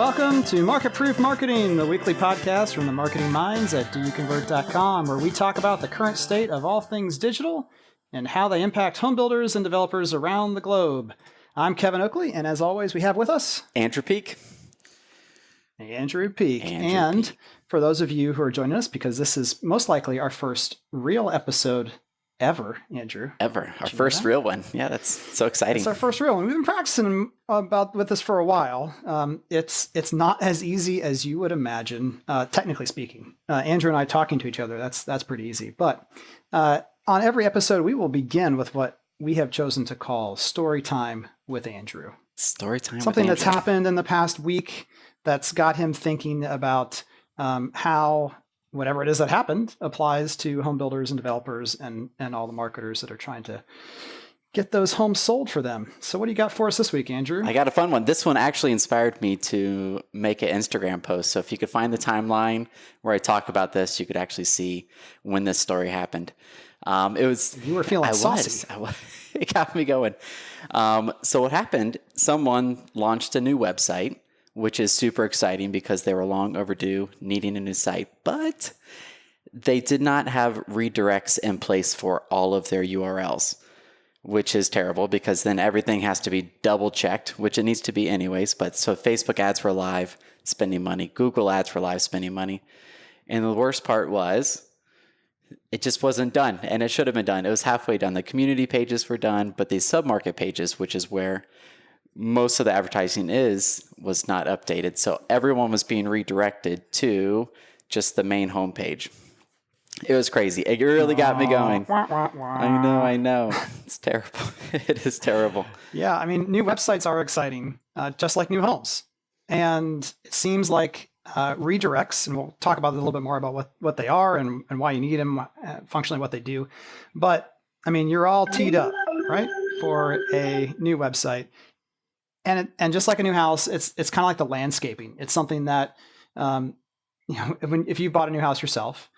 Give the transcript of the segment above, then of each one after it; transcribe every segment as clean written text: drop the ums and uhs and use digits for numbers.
Welcome to Market Proof Marketing, the weekly podcast from the marketing minds at doyouconvert.com, where we talk about the current state of all things digital and how they impact home builders and developers around the globe. I'm Kevin Oakley, and as always, we have with us Andrew Peak. Andrew Peak. And for those of you who are joining us, because this is most likely our first real episode ever, Andrew. Ever. Our first real one. Yeah, that's so exciting. It's our first real one. We've been practicing with this for a while. It's not as easy as you would imagine, technically speaking. Andrew and I talking to each other, that's pretty easy. But on every episode, we will begin with what we have chosen to call Story Time with Andrew. Story Time Something with that's Andrew. happened in the past week that's got him thinking about how whatever it is that happened applies to home builders and developers and all the marketers that are trying to get those homes sold for them. So what do you got for us this week, Andrew? I got a fun one. This one actually inspired me to make an Instagram post. So if you could find the timeline where I talk about this, you could actually see when this story happened. You were feeling saucy. It got me going. So what happened, someone launched a new website, which is super exciting because they were long overdue needing a new site, but they did not have redirects in place for all of their URLs, which is terrible because then everything has to be double checked, which it needs to be anyways. But so Facebook ads were live, spending money. Google ads were live, spending money. And the worst part was it just wasn't done, and it should have been done. It was halfway done. The community pages were done, but these sub-market pages, which is where most of the advertising was not updated. So everyone was being redirected to just the main homepage. It was crazy. It really got me going. I know. It's terrible. It is terrible. Yeah, I mean, new websites are exciting, just like new homes. And it seems like redirects, and we'll talk about it a little bit more about what they are and why you need them, functionally what they do. But, I mean, you're all teed up, right, for a new website. And just like a new house, it's kind of like the landscaping. It's something that, if you bought a new house yourself,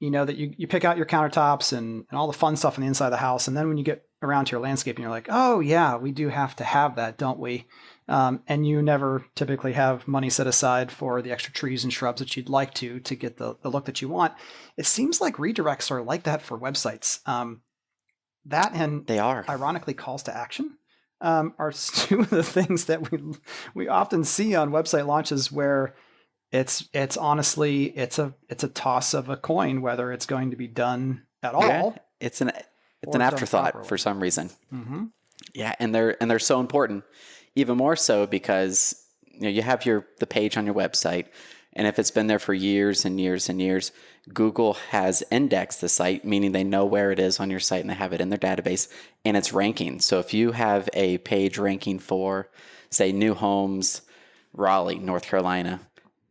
you know that you pick out your countertops and all the fun stuff on the inside of the house. And then when you get around to your landscaping, you're like, oh yeah, we do have to have that, don't we? And you never typically have money set aside for the extra trees and shrubs that you'd like to get the look that you want. It seems like redirects are like that for websites. That and they are, ironically, calls to action. Are two of the things that we often see on website launches where it's honestly it's a toss of a coin whether it's going to be done at all. Yeah, it's an afterthought for some reason. Mm-hmm. Yeah, and they're so important, even more so because you have the page on your website, and if it's been there for years and years and years, Google has indexed the site, meaning they know where it is on your site and they have it in their database, and it's ranking. So if you have a page ranking for, say, new homes, Raleigh, North Carolina,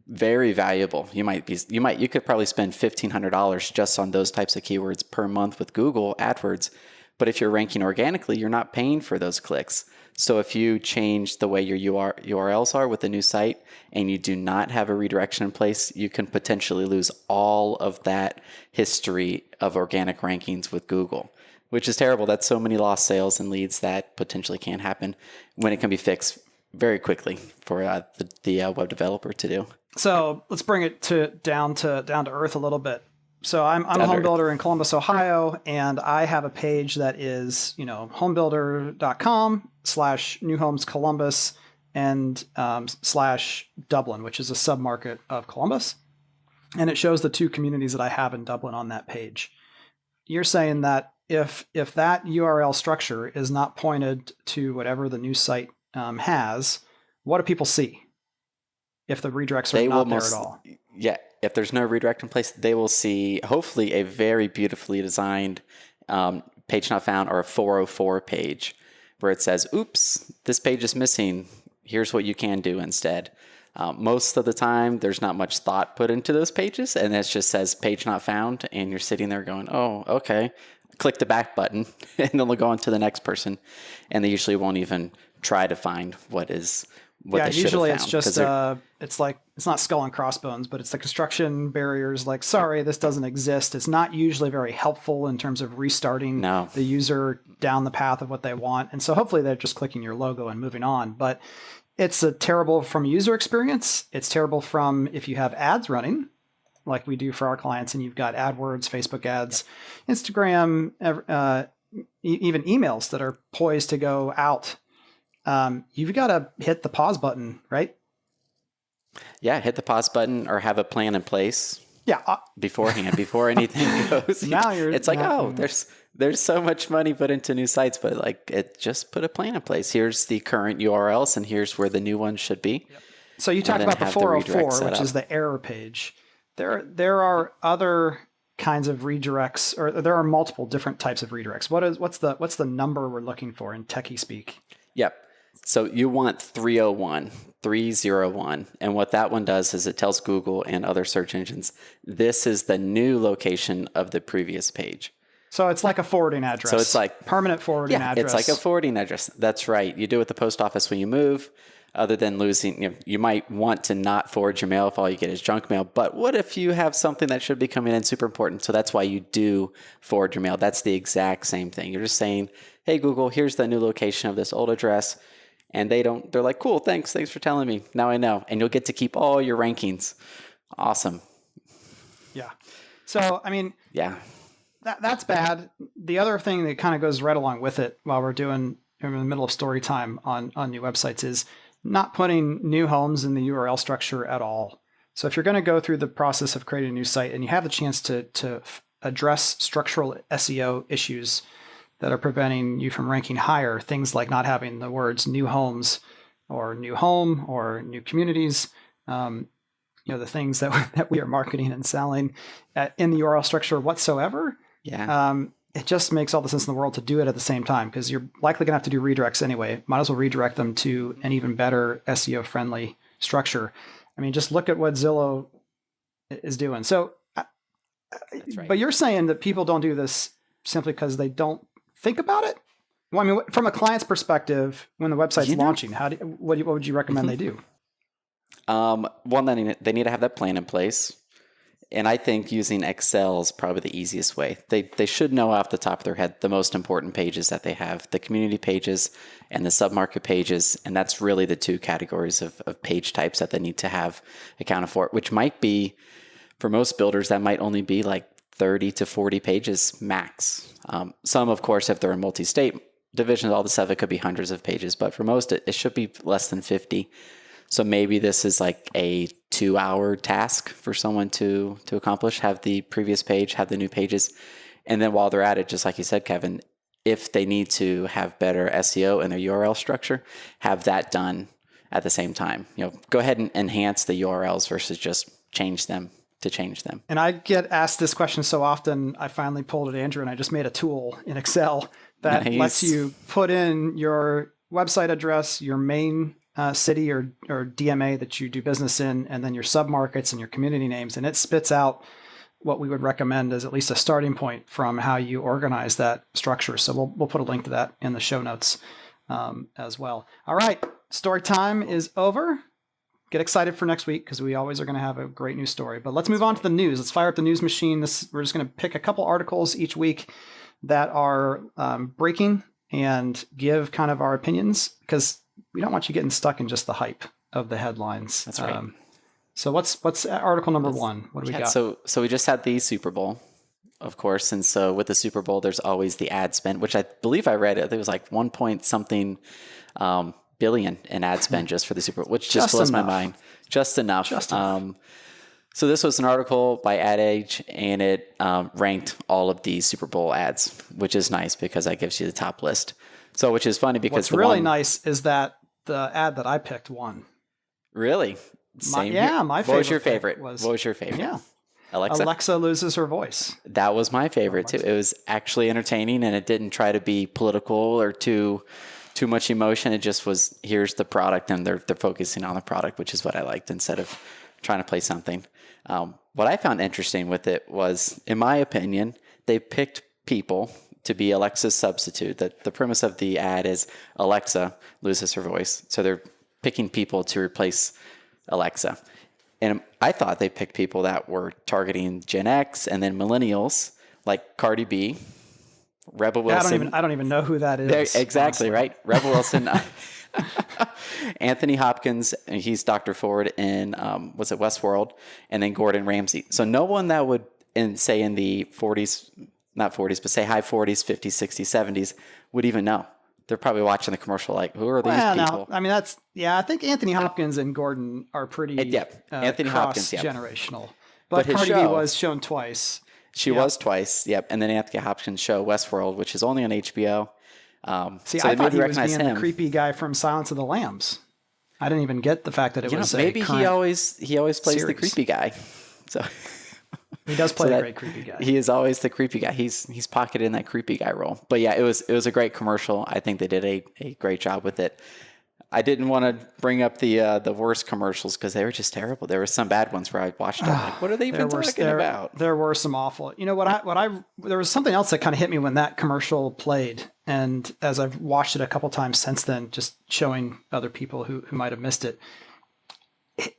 very valuable. You could probably spend $1,500 just on those types of keywords per month with Google AdWords. But if you're ranking organically, you're not paying for those clicks. So if you change the way your URLs are with the new site and you do not have a redirection in place, you can potentially lose all of that history of organic rankings with Google, which is terrible. That's so many lost sales and leads that potentially can't happen when it can be fixed very quickly for the web developer to do. So let's bring it down to earth a little bit. So I'm a home builder in Columbus, Ohio, and I have a page that is, homebuilder.com/newhomescolumbus and /Dublin, which is a submarket of Columbus. And it shows the two communities that I have in Dublin on that page. You're saying that if that URL structure is not pointed to whatever the new site has, what do people see if the redirects are not there at all? Yeah. If there's no redirect in place, they will see hopefully a very beautifully designed page not found or a 404 page where it says, oops, this page is missing. Here's what you can do instead. Most of the time, there's not much thought put into those pages, and it just says page not found, and you're sitting there going, oh, okay. Click the back button, and then they'll go on to the next person, and they usually won't even try to find what they should have found. Usually it's just it's not skull and crossbones, but it's the construction barriers. Like, sorry, this doesn't exist. It's not usually very helpful in terms of restarting the user down the path of what they want. And so hopefully they're just clicking your logo and moving on. But It's a terrible from a user experience. It's terrible from if you have ads running, like we do for our clients, and you've got AdWords, Facebook ads, Instagram, even emails that are poised to go out. You've got to hit the pause button, right? Yeah, hit the pause button or have a plan in place Yeah. beforehand before anything goes. Now you're. It's like, now, oh, there's so much money put into new sites, but like it just put a plan in place. Here's the current URLs, and here's where the new ones should be. Yep. So you talked then about the have the redirect 404, set which up. is the error page. There are other kinds of redirects, or there are multiple different types of redirects. What's the number we're looking for in techie speak? Yep. So you want 301, 301. And what that one does is it tells Google and other search engines, this is the new location of the previous page. So it's like a forwarding address. So it's like permanent forwarding address. It's like a forwarding address. That's right. You do it with the post office when you move. Other than losing, you might want to not forward your mail if all you get is junk mail. But what if you have something that should be coming in super important? So that's why you do forward your mail. That's the exact same thing. You're just saying, hey, Google, here's the new location of this old address. And they're like, cool, thanks for telling me. Now I know. And you'll get to keep all your rankings. Awesome. Yeah. So, I mean, yeah, that's bad. The other thing that kind of goes right along with it while we're in the middle of story time on new websites is not putting new homes in the URL structure at all. So if you're going to go through the process of creating a new site and you have the chance to address structural SEO issues that are preventing you from ranking higher, things like not having the words new homes or new home or new communities, the things that we are marketing and selling in the URL structure whatsoever. Yeah. It just makes all the sense in the world to do it at the same time because you're likely going to have to do redirects anyway. Might as well redirect them to an even better SEO friendly structure. I mean, just look at what Zillow is doing. So, That's right. But you're saying that people don't do this simply because they don't think about it? Well, I mean, from a client's perspective, when the website's launching, what would you recommend they do? One, they need to have that plan in place. And I think using Excel is probably the easiest way. They should know off the top of their head the most important pages that they have, the community pages and the submarket pages. And that's really the two categories of page types that they need to have accounted for, which might be, for most builders, that might only be like 30 to 40 pages max. Some, of course, if they're in multi-state divisions, all the stuff, it could be hundreds of pages. But for most, it should be less than 50. So maybe this is like a 2-hour task for someone to accomplish, have the previous page, have the new pages. And then while they're at it, just like you said, Kevin, if they need to have better SEO in their URL structure, have that done at the same time. Go ahead and enhance the URLs versus just change them to change them. And I get asked this question so often, I finally pulled it, Andrew, and I just made a tool in Excel that lets you put in your website address, your main city or DMA that you do business in, and then your submarkets and your community names. And it spits out what we would recommend as at least a starting point from how you organize that structure. So we'll put a link to that in the show notes as well. All right, story time is over. Get excited for next week because we always are going to have a great news story. But let's move on to the news. Let's fire up the news machine. We're just going to pick a couple articles each week that are breaking and give kind of our opinions because we don't want you getting stuck in just the hype of the headlines. That's right. So what's article number one? What do we got? So we just had the Super Bowl, of course. And so with the Super Bowl, there's always the ad spend, which I believe I read. I think it was like 1 point something billion in ad spend just for the Super Bowl, which just blows my mind. Just enough. So this was an article by Ad Age, and it ranked all of the Super Bowl ads, which is nice because that gives you the top list. So, which is funny because what's really nice is that the ad that I picked won. Really? My favorite. What was your favorite? What was your favorite? Yeah. Alexa loses her voice. That was my favorite too. It was actually entertaining, and it didn't try to be political or too much emotion. It just was, here's the product, and they're focusing on the product, which is what I liked instead of trying to play something. What I found interesting with it was, in my opinion, they picked people to be Alexa's substitute. The premise of the ad is Alexa loses her voice. So they're picking people to replace Alexa. And I thought they picked people that were targeting Gen X and then millennials, like Cardi B, Rebel Wilson. I don't even know who that is. Exactly, honestly. Right? Rebel Wilson. Anthony Hopkins, and he's Dr. Ford in, was it Westworld? And then Gordon Ramsay. So no one that would, say in the 40s, not 40s, but say high 40s, 50s, 60s, 70s, would even know. They're probably watching the commercial like, who are these people? Now, I mean, I think Anthony Hopkins and Gordon are pretty Anthony Hopkins, cross-generational. But his Cardi B show was shown twice. She was twice, yep. And then Anthony Hopkins' show, Westworld, which is only on HBO. See, so I thought he was recognize being him. the creepy guy from Silence of the Lambs. I didn't even get the fact that it was maybe he always plays the series. creepy guy. So he does play a great creepy guy. He is always the creepy guy. He's pocketed in that creepy guy role. But yeah, it was a great commercial. I think they did a great job with it. I didn't want to bring up the worst commercials because they were just terrible. There were some bad ones where I watched them like, what are they even talking about? There were some awful. You know there was something else that kind of hit me when that commercial played, and as I've watched it a couple times since then, just showing other people who might have missed it,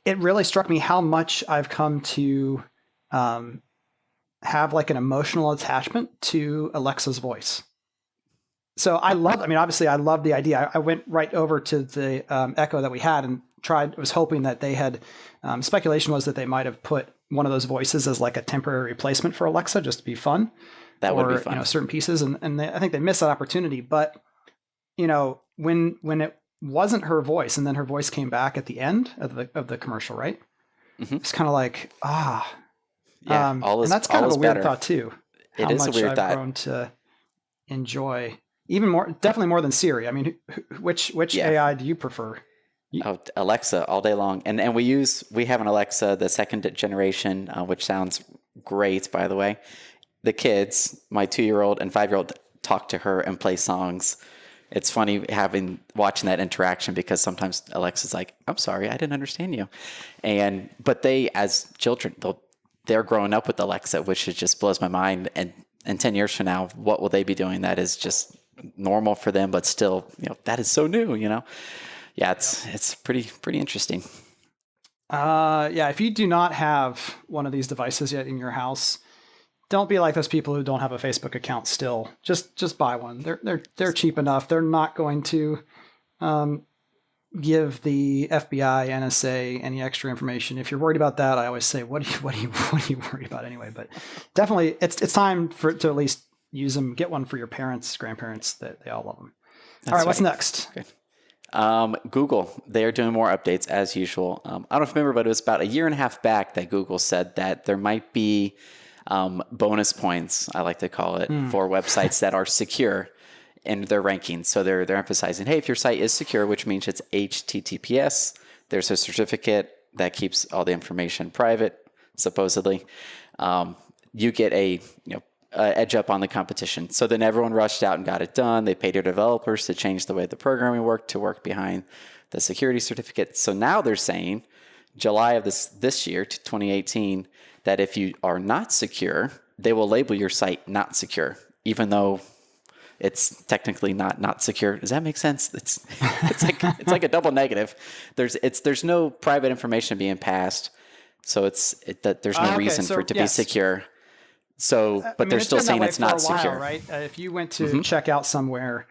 it really struck me how much I've come to have like an emotional attachment to Alexa's voice. So obviously I love the idea. I went right over to the Echo that we had and was hoping that they had, speculation was that they might have put one of those voices as like a temporary replacement for Alexa just to be fun. That would be fun. Certain pieces. And I think they missed that opportunity. But, when it wasn't her voice and then her voice came back at the end of the commercial, right? Mm-hmm. It's kind of like, Yeah, and that's kind of a weird thought too. It is a weird thought. I've grown to enjoy even more, definitely more than Siri. I mean, which AI do you prefer? Alexa all day long. And we have an Alexa, the second generation, which sounds great, by the way. The kids, my 2-year-old and 5-year-old, talk to her and play songs. It's funny watching that interaction because sometimes Alexa's like, I'm sorry, I didn't understand you. But they, as children, they're growing up with Alexa, which just blows my mind. And 10 years from now, what will they be doing that is just normal for them, but still, that is so new, Yeah, it's pretty interesting. If you do not have one of these devices yet in your house, don't be like those people who don't have a Facebook account still. Just buy one. They're cheap enough. They're not going to give the FBI, NSA any extra information. If you're worried about that, I always say, what are you worried about anyway? But definitely, it's time to at least use them. Get one for your parents, grandparents. They all love them. All right, what's next? Okay. Google, they are doing more updates as usual. I don't know if you remember, but it was about a year and a half back that Google said that there might be bonus points, I like to call it, for websites that are secure in their rankings. So they're emphasizing, hey, if your site is secure, which means it's HTTPS, there's a certificate that keeps all the information private, supposedly. You get a edge up on the competition. So then everyone rushed out and got it done. They paid their developers to change the way the programming worked to work behind the security certificate. So now they're saying, July of this year, to 2018, that if you are not secure, they will label your site not secure, even though it's technically not secure. Does that make sense? It's like a double negative. There's no private information being passed, so there's no reason for it to be secure. So, but they're still saying it's not secure, right? If you went to check out somewhere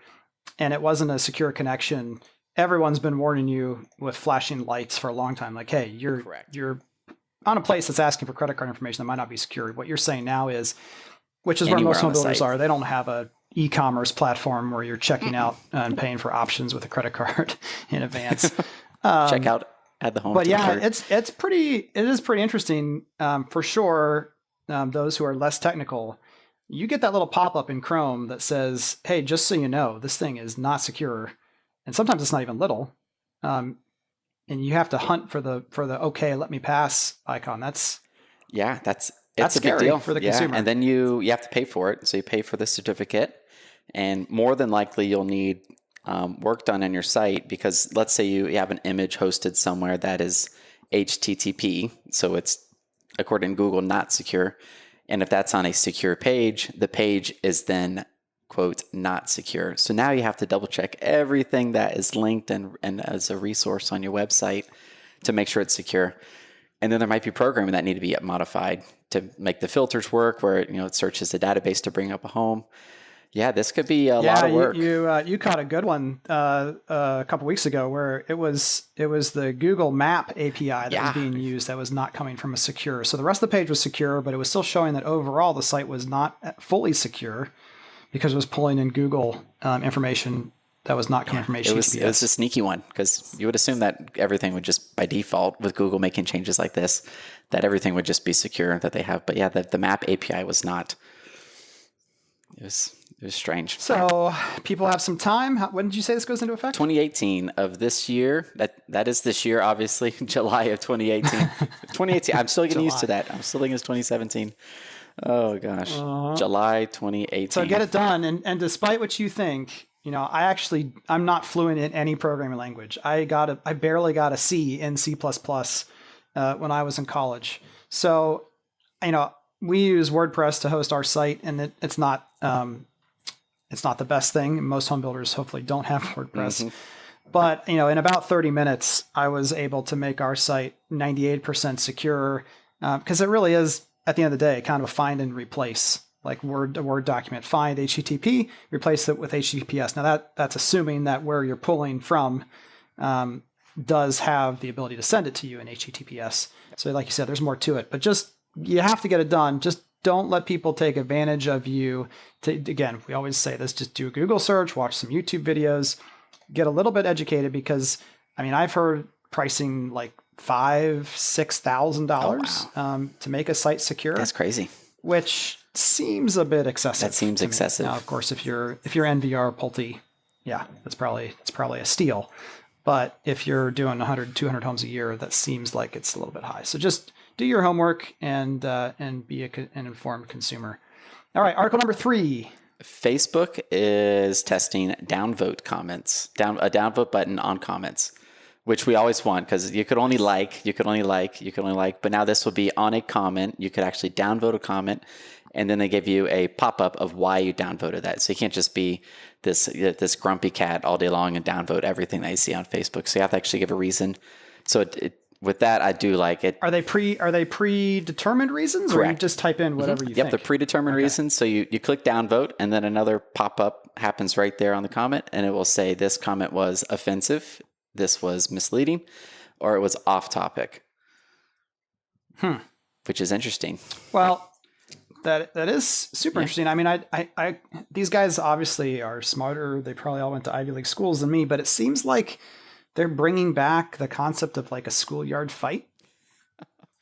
and it wasn't a secure connection, everyone's been warning you with flashing lights for a long time. Like, hey, you're on a place that's asking for credit card information that might not be secure. What you're saying now is, which is where most home builders are. They don't have a e-commerce platform where you're checking out and paying for options with a credit card in advance. Check out at the home. But yeah, it is pretty interesting for sure. Those who are less technical, you get that little pop-up in Chrome that says, hey, just so you know, this thing is not secure. And sometimes it's not even little. And you have to hunt for the okay, let me pass icon. That's a big deal for the consumer. And then you have to pay for it. So you pay for the certificate, and more than likely you'll need work done on your site, because let's say you have an image hosted somewhere that is HTTP, so it's, according to Google, not secure. And if that's on a secure page, the page is then, quote, not secure. So now you have to double check everything that is linked and as a resource on your website to make sure it's secure. And then there might be programming that need to be modified to make the filters work, where it searches the database to bring up a home. Yeah, this could be a lot of work. You caught a good one a couple weeks ago where it was the Google Map API that was being used that was not coming from a secure. So the rest of the page was secure, but it was still showing that overall the site was not fully secure because it was pulling in Google information that was not coming from HTTPS. It was a sneaky one because you would assume that everything would just by default with Google making changes like this, that everything would just be secure that they have. But yeah, the Map API was not. It was strange. So people have some time. When did you say this goes into effect? 2018 of this year. That is this year, obviously, July of 2018. 2018. I'm still getting used to that. I'm still thinking it's 2017. Oh gosh, July 2018. So get it done. And despite what you think, I'm not fluent in any programming language. I barely got a C in C++ when I was in college. So, we use WordPress to host our site, and it's not the best thing. Most home builders hopefully don't have WordPress. But, in about 30 minutes, I was able to make our site 98% secure because it really is, at the end of the day, kind of a find and replace, like a Word document. Find HTTP, replace it with HTTPS. Now, that's assuming that where you're pulling from does have the ability to send it to you in HTTPS. So like you said, there's more to it. But you have to get it done. Just don't let people take advantage of you. Again, we always say this, just do a Google search, watch some YouTube videos, get a little bit educated because, I've heard pricing like $5,000-$6,000 to make a site secure. That's crazy. Which seems a bit excessive. That seems excessive. Now, of course, if you're NVR Pulte, yeah, it's probably a steal. But if you're doing 100, 200 homes a year, that seems like it's a little bit high. So just do your homework and be an informed consumer. All right, article number 3. Facebook is testing downvote comments, a downvote button on comments, which we always want because you could only like, but now this will be on a comment. You could actually downvote a comment, and then they give you a pop-up of why you downvoted that. So you can't just be this grumpy cat all day long and downvote everything that you see on Facebook. So you have to actually give a reason. So with that, I do like it. Are they predetermined reasons? Correct. Or you just type in whatever you think? Yep, they're predetermined reasons. So you click downvote, and then another pop-up happens right there on the comment, and it will say this comment was offensive, this was misleading, or it was off topic. Which is interesting. Well, that is super interesting. I these guys obviously are smarter. They probably all went to Ivy League schools than me, but it seems like they're bringing back the concept of like a schoolyard fight.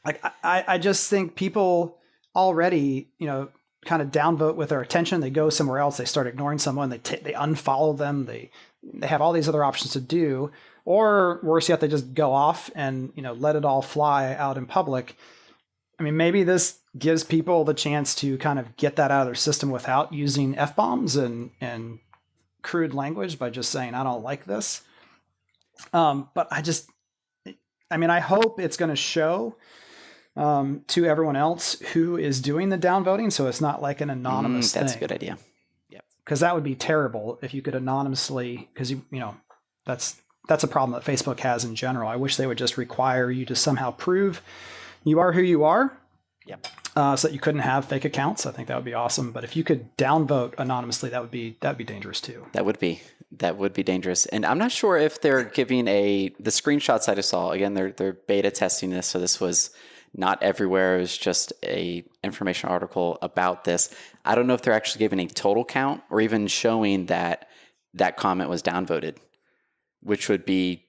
Like I just think people already, kind of downvote with their attention. They go somewhere else. They start ignoring someone. They unfollow them. They have all these other options to do, or worse yet, they just go off and let it all fly out in public. Maybe this gives people the chance to kind of get that out of their system without using F-bombs and crude language by just saying, I don't like this. But I hope it's going to show to everyone else who is doing the downvoting. So it's not like an anonymous thing. That's a good idea. Yep. Because that would be terrible if you could anonymously, because that's a problem that Facebook has in general. I wish they would just require you to somehow prove you are who you are. Yep. So that you couldn't have fake accounts. I think that would be awesome. But if you could downvote anonymously, that'd be dangerous too. That would be dangerous. And I'm not sure if they're giving the screenshots I just saw. Again, they're beta testing this, so this was not everywhere. It was just a information article about this. I don't know if they're actually giving a total count or even showing that comment was downvoted, which would be,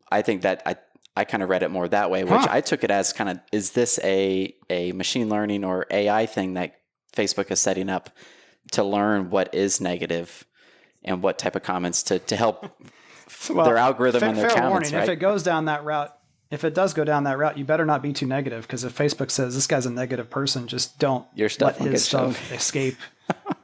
I think that I kind of read it more that way, which I took it as kind of, is this a machine learning or AI thing that Facebook is setting up to learn what is negative and what type of comments to help their algorithm and their fair comments, warning, right? If it goes down that route, if it does go down that route, you better not be too negative, because if Facebook says this guy's a negative person, just don't let his stuff escape.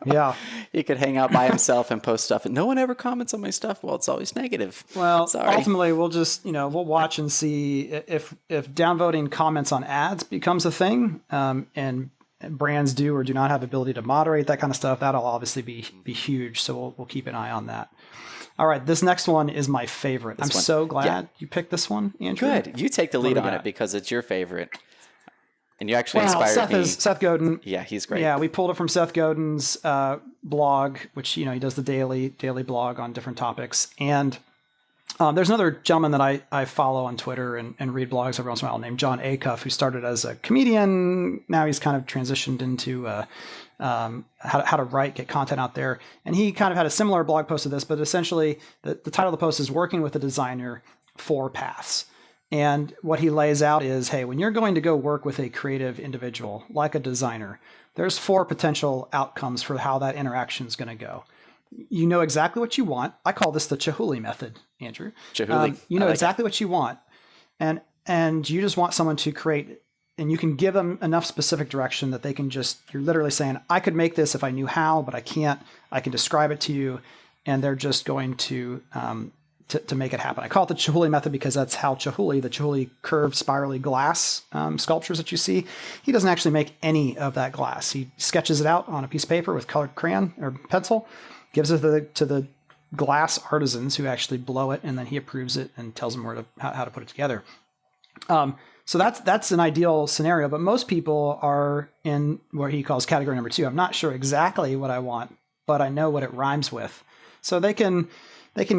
Yeah. He could hang out by himself and post stuff, and no one ever comments on my stuff. Well, it's always negative. Well, sorry. Ultimately, we'll just, we'll watch and see if downvoting comments on ads becomes a thing, and brands do or do not have ability to moderate that kind of stuff. That'll obviously be huge. So we'll keep an eye on that. All right, this next one is my favorite. I'm so glad you picked this one, Andrew. Good. You take the lead on it because it's your favorite. And you actually Well, inspired me. Seth Godin. Yeah, he's great. Yeah, we pulled it from Seth Godin's blog, which he does the daily blog on different topics. And there's another gentleman that I follow on Twitter and read blogs every once in a while named John Acuff, who started as a comedian. Now he's kind of transitioned into how to write, get content out there. And he kind of had a similar blog post to this, but essentially the title of the post is Working with a Designer, 4 Paths. And what he lays out is, hey, when you're going to go work with a creative individual, like a designer, there's 4 potential outcomes for how that interaction is going to go. You know exactly what you want. I call this the Chihuly method, Andrew. Chihuly. You know exactly what you want. And you just want someone to create, and you can give them enough specific direction that they can you're literally saying, I could make this if I knew how, but I can't. I can describe it to you. And they're just going to make it happen. I call it the Chihuly method because that's how the Chihuly curved spirally glass sculptures that you see, he doesn't actually make any of that glass. He sketches it out on a piece of paper with colored crayon or pencil, gives it to the glass artisans who actually blow it, and then he approves it and tells them how to put it together. So that's an ideal scenario, but most people are in what he calls category number 2. I'm not sure exactly what I want, but I know what it rhymes with. So they can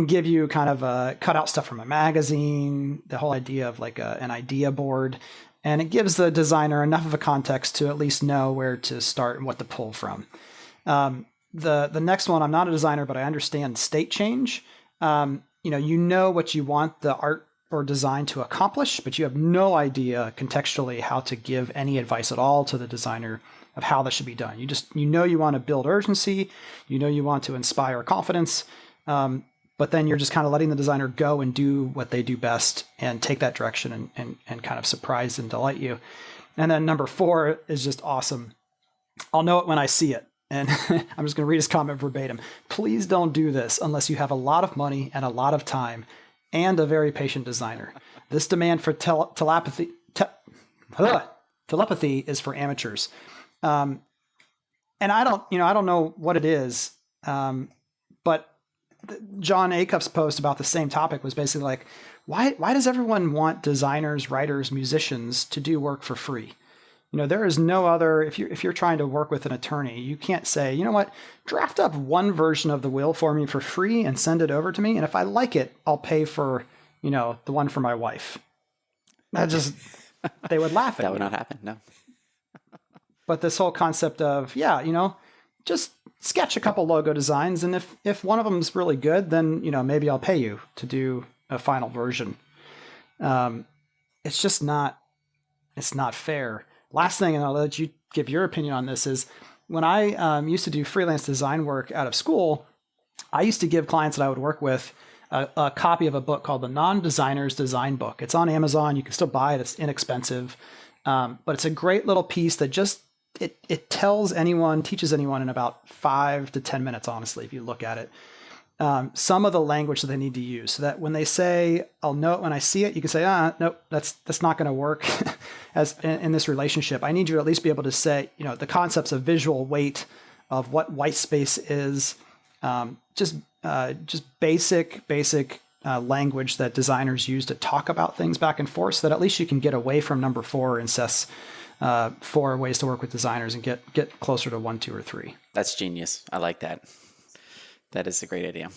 give you kind of cut out stuff from a magazine, the whole idea of like an idea board, and it gives the designer enough of a context to at least know where to start and what to pull from. The next one, I'm not a designer, but I understand state change. You know what you want the art or design to accomplish, but you have no idea contextually how to give any advice at all to the designer of how that should be done. You want to build urgency, you want to inspire confidence, but then you're just kind of letting the designer go and do what they do best and take that direction and kind of surprise and delight you. And then number 4 is just awesome. I'll know it when I see it. And I'm just going to read his comment verbatim. Please don't do this unless you have a lot of money and a lot of time and a very patient designer. This demand for telepathy is for amateurs. And I don't know what it is, but John Acuff's post about the same topic was basically like, why does everyone want designers, writers, musicians to do work for free? There is no other, if you're trying to work with an attorney, you can't say, you know what, draft up one version of the will for me for free and send it over to me. And if I like it, I'll pay for, the one for my wife. They would laugh at That would you. not happen, no. But this whole concept of, just sketch a couple logo designs. And if one of them is really good, then, maybe I'll pay you to do a final version. It's not fair. Last thing, and I'll let you give your opinion on this, is when I used to do freelance design work out of school, I used to give clients that I would work with a copy of a book called the Non-Designer's Design Book. It's on Amazon. You can still buy it. It's inexpensive. But it's a great little piece that just, it teaches anyone in about 5 to 10 minutes, honestly, if you look at it, some of the language that they need to use, so that when they say, I'll know it when I see it, you can say, nope, that's not going to work as in this relationship. I need you to at least be able to say, the concepts of visual weight, of what white space is, just basic language that designers use to talk about things back and forth, so that at least you can get away from number 4 and Seth's 4 ways to work with designers and get closer to 1, 2, or 3. That's genius. I like that. That is a great idea.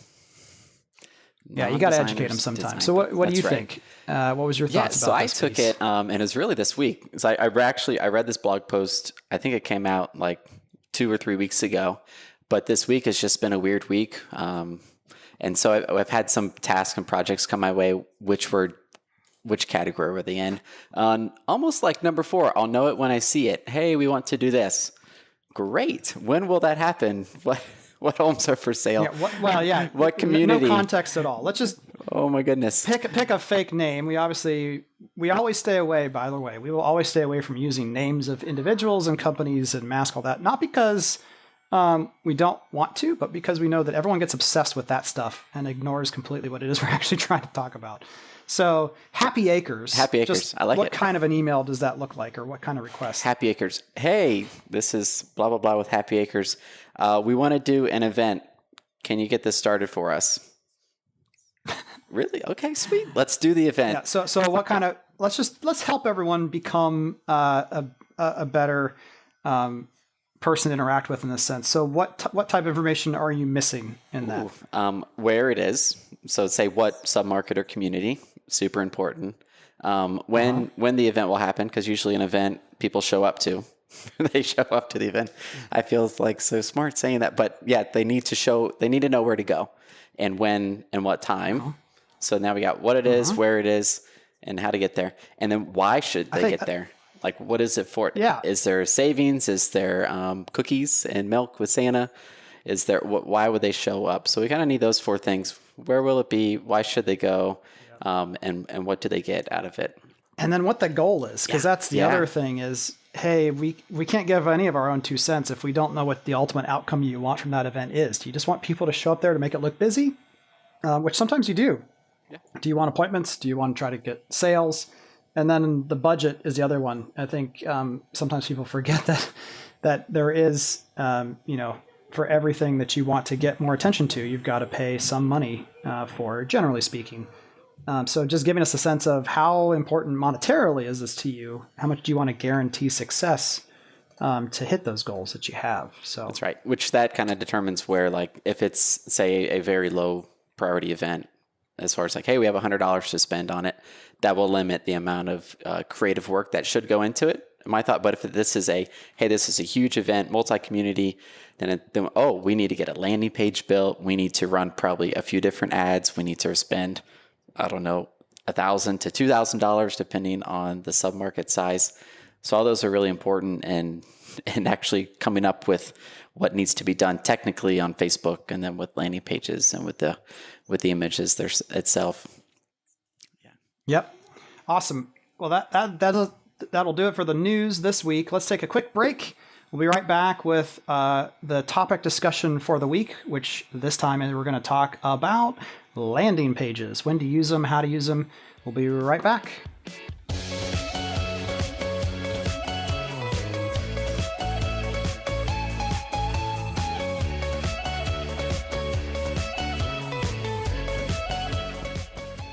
Yeah, you got to educate them sometimes. So what do you think? What was your thoughts about this? So I took it, and it was really this week. So I read this blog post. I think it came out like 2 or 3 weeks ago, but this week has just been a weird week. And so I've had some tasks and projects come my way, which category were they in? Almost like number 4, I'll know it when I see it. Hey, we want to do this. Great. When will that happen? What homes are for sale? Yeah, what community? No context at all. Let's just. Oh my goodness. Pick a fake name. We always stay away. By the way, we will always stay away from using names of individuals and companies and mask all that. Not because we don't want to, but because we know that everyone gets obsessed with that stuff and ignores completely what it is we're actually trying to talk about. So Happy Acres. Happy Acres. I like it. What kind of an email does that look like, or what kind of request? Happy Acres. Hey, this is blah, blah, blah with Happy Acres. We want to do an event. Can you get this started for us? Really? Okay, sweet. Let's do the event. Yeah. So what kind of, let's help everyone become a a better person to interact with in this sense. So what type of information are you missing in that? Where it is. So say what submarket or community, super important. When the event will happen, because usually an event people show up to. They show up to the event. I feel like so smart saying that, but yeah, they need to know where to go and when and what time. So now we got what it is, where it is, and how to get there. And then why should they get there? Like, what is it for? Yeah. Is there savings? Is there cookies and milk with Santa? Is there, why would they show up? So we kind of need those 4 things. Where will it be? Why should they go? And what do they get out of it? And then what the goal is, because that's the other thing is, hey, we can't give any of our own 2 cents if we don't know what the ultimate outcome you want from that event is. Do you just want people to show up there to make it look busy? Which sometimes you do. Yeah. Do you want appointments? Do you want to try to get sales? And then the budget is the other one. I think sometimes people forget that there is, for everything that you want to get more attention to, you've got to pay some money for, generally speaking. So just giving us a sense of how important monetarily is this to you? How much do you want to guarantee success to hit those goals that you have? So that's right. Which that kind of determines where, like, if it's say a very low priority event, as far as like, hey, we have $100 to spend on it, that will limit the amount of creative work that should go into it. My thought, but if this is this is a huge event, multi-community, then we need to get a landing page built. We need to run probably a few different ads. We need to spend, I don't know, $1,000 to $2,000 depending on the submarket size. So all those are really important, and actually coming up with what needs to be done technically on Facebook, and then with landing pages and with the images there's itself. Yeah. Yep. Awesome. Well, that'll do it for the news this week. Let's take a quick break. We'll be right back with the topic discussion for the week, which this time we're going to talk about landing pages, when to use them, how to use them. We'll be right back.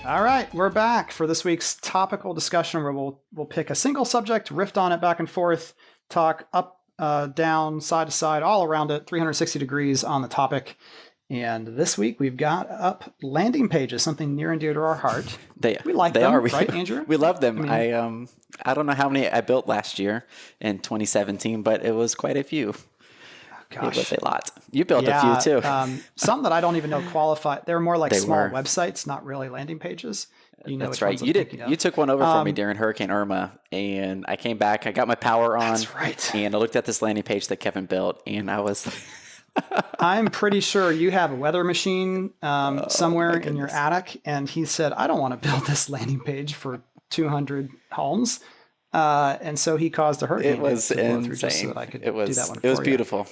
All right, we're back for this week's topical discussion where we'll pick a single subject, riff on it back and forth, talk up, down, side to side, all around it, 360 degrees on the topic. And this week we've got up landing pages, something near and dear to our heart. We like them, right, Andrew? We love them. I don't know how many I built last year in 2017, but it was quite a few. Gosh. It was a lot. You built a few too. Some that I don't even know qualify. They're more like small websites, not really landing pages. That's right. You took one over for me during Hurricane Irma, and I came back. I got my power on. That's right. And I looked at this landing page that Kevin built, and I was I'm pretty sure you have a weather machine somewhere in your attic, and he said, I don't want to build this landing page for 200 homes. And so he caused a hurricane. It was insane. Just so that I could do that one. It was beautiful.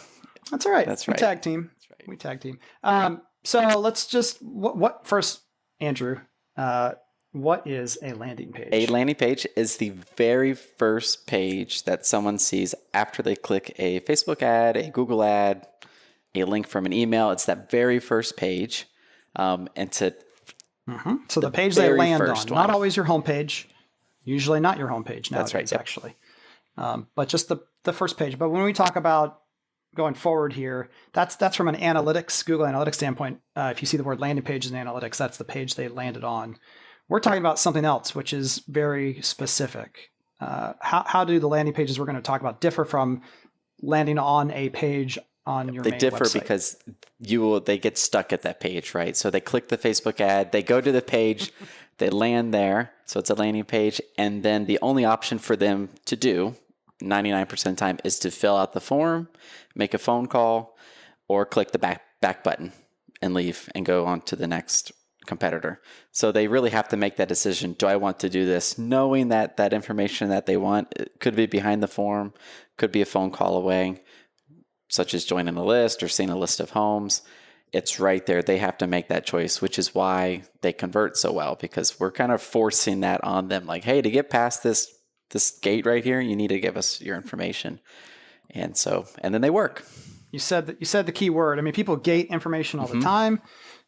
That's all right. That's right. We tag team. That's right. We tag team. So let's just what first, Andrew? What is a landing page? A landing page is the very first page that someone sees after they click a Facebook ad, a Google ad, a link from an email. It's that very first page. So the page they land on, not always your homepage. Usually not your homepage nowadays, that's right, actually. But just the first page. But when we talk about going forward here, that's from an analytics, Google Analytics standpoint. If you see the word landing pages in analytics, that's the page they landed on. We're talking about something else, which is very specific. How do the landing pages we're going to talk about differ from landing on a page on your main website? They differ because they get stuck at that page, right? So they click the Facebook ad, they go to the page, they land there. So it's a landing page. And then the only option for them to do 99% of the time is to fill out the form, make a phone call, or click the back button and leave and go on to the next competitor. So they really have to make that decision. Do I want to do this? Knowing that that information that they want, it could be behind the form, could be a phone call away, such as joining a list or seeing a list of homes. It's right there. They have to make that choice, which is why they convert so well, because we're kind of forcing that on them. Like, hey, to get past this gate right here, you need to give us your information. And then they work. You said the key word. I mean, people gate information all the time.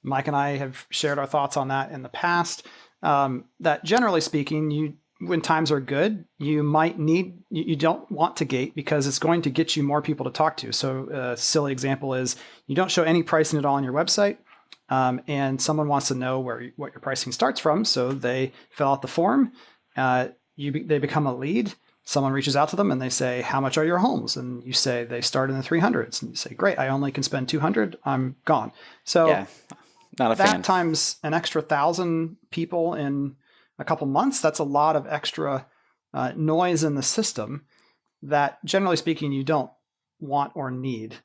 Mike and I have shared our thoughts on that in the past. That generally speaking, when times are good, you might need, you don't want to gate because it's going to get you more people to talk to. So a silly example is you don't show any pricing at all on your website. And someone wants to know what your pricing starts from. So they fill out the form. They become a lead. Someone reaches out to them and they say, how much are your homes? And you say, they start in the 300s. And you say, great, I only can spend 200. I'm gone. So Yeah, not a that fan. times an extra 1,000 people in a couple months, that's a lot of extra noise in the system that, generally speaking, you don't want or need.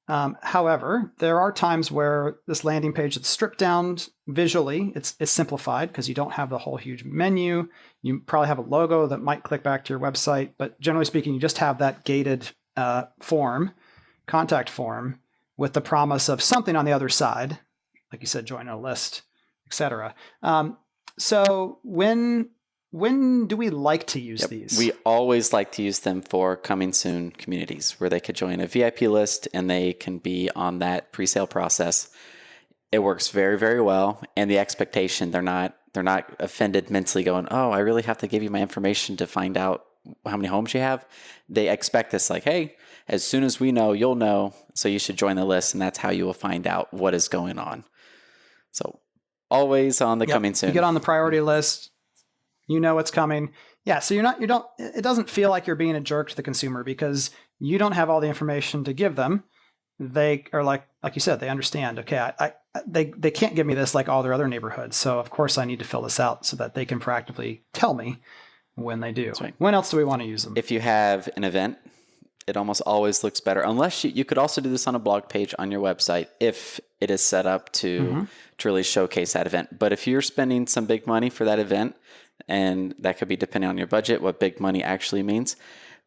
However, there are times where this landing page is stripped down visually. It's simplified because you don't have the whole huge menu. You probably have a logo that might click back to your website, but generally speaking, you just have that gated contact form with the promise of something on the other side, like you said, join a list, etc. So when do we like to use these? We always like to use them for coming soon communities where they could join a VIP list and they can be on that pre-sale process. It works very, very well. And the expectation, they're not offended mentally going, oh, I really have to give you my information to find out how many homes you have. They expect this like, hey, as soon as we know, you'll know. So you should join the list. And that's how you will find out what is going on. So always on the coming soon. You get on the priority list. You know what's coming. Yeah, so it doesn't feel like you're being a jerk to the consumer because you don't have all the information to give them. They are like you said, they understand, okay, they can't give me this like all their other neighborhoods. So of course I need to fill this out so that they can proactively tell me when they do. Right. When else do we want to use them? If you have an event, it almost always looks better. Unless you could also do this on a blog page on your website if it is set up to really showcase that event. But if you're spending some big money for that event, and that could be depending on your budget, what big money actually means.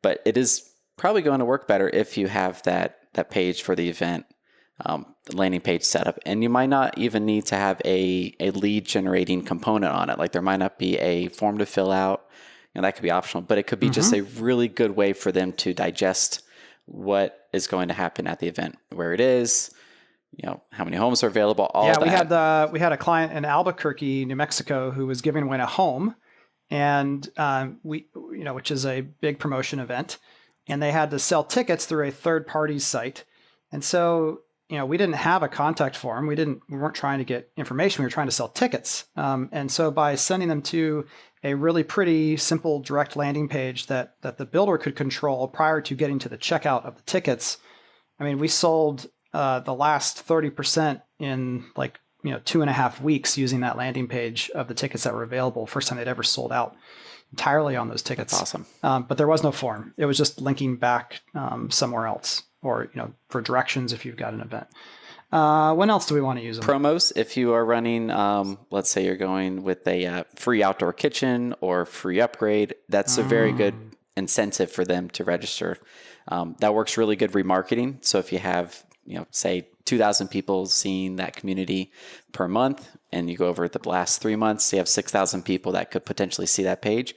But it is probably going to work better if you have that page for the event, landing page setup. And you might not even need to have a lead generating component on it. Like there might not be a form to fill out. That could be optional, but it could be just a really good way for them to digest what is going to happen at the event, where it is, how many homes are available, all that. We had a client in Albuquerque, New Mexico, who was giving away a home, and which is a big promotion event, and they had to sell tickets through a third party site, and so we didn't have a contact form. We weren't trying to get information. We were trying to sell tickets, and so by sending them to a really pretty simple direct landing page that the builder could control prior to getting to the checkout of the tickets, I mean, we sold the last 30% in 2.5 weeks using that landing page of the tickets that were available. First time they'd ever sold out entirely on those tickets. That's awesome. But there was no form. It was just linking back somewhere else, or for directions if you've got an event. When else do we want to use them? Promos, if you are running, let's say you're going with a free outdoor kitchen or free upgrade, that's a very good incentive for them to register. That works really good remarketing. So if you have say 2,000 people seeing that community per month, and you go over the last 3 months, you have 6,000 people that could potentially see that page,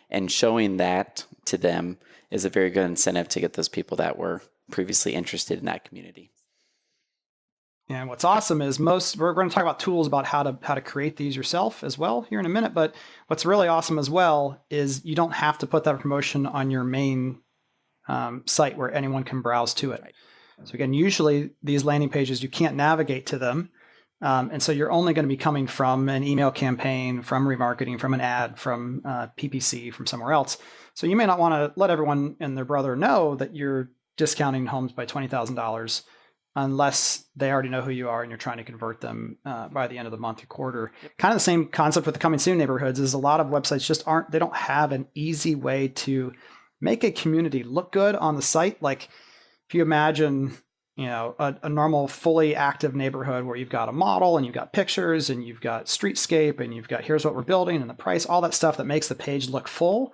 and showing that to them is a very good incentive to get those people that were previously interested in that community. And what's awesome is we're going to talk about tools about how to create these yourself as well here in a minute. But what's really awesome as well is you don't have to put that promotion on your main site where anyone can browse to it. Right. So again, usually these landing pages, you can't navigate to them. And so you're only going to be coming from an email campaign, from remarketing, from an ad, from PPC, from somewhere else. So you may not want to let everyone and their brother know that you're discounting homes by $20,000 unless they already know who you are and you're trying to convert them by the end of the month or quarter. Yep. Kind of the same concept with the coming soon neighborhoods is a lot of websites just they don't have an easy way to make a community look good on the site. Like if you imagine, a normal fully active neighborhood where you've got a model and you've got pictures and you've got streetscape and you've got here's what we're building and the price, all that stuff that makes the page look full.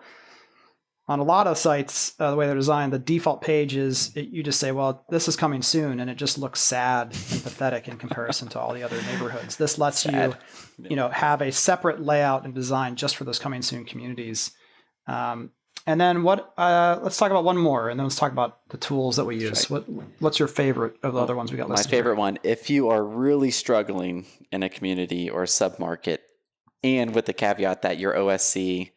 On a lot of sites, the way they're designed, the default page is you just say, well, this is coming soon, and it just looks sad and pathetic in comparison to all the other neighborhoods. This lets you have a separate layout and design just for those coming soon communities. And then let's talk about one more, and then let's talk about the tools that we use. Right. What's your favorite of the other ones we got listed? My favorite one, if you are really struggling in a community or a submarket, and with the caveat that your OSC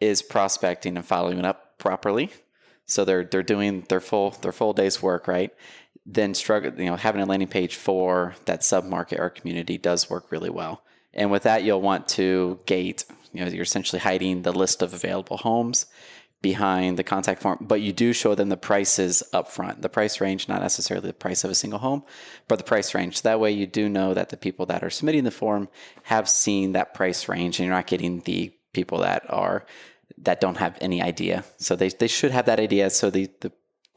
is prospecting and following up properly. So they're doing their full day's work, right? Then having a landing page for that submarket or community does work really well. And with that, you'll want to gate, you're essentially hiding the list of available homes behind the contact form, but you do show them the prices up front, the price range, not necessarily the price of a single home, but the price range. So that way you do know that the people that are submitting the form have seen that price range, and you're not getting the people that don't have any idea. So they should have that idea, so the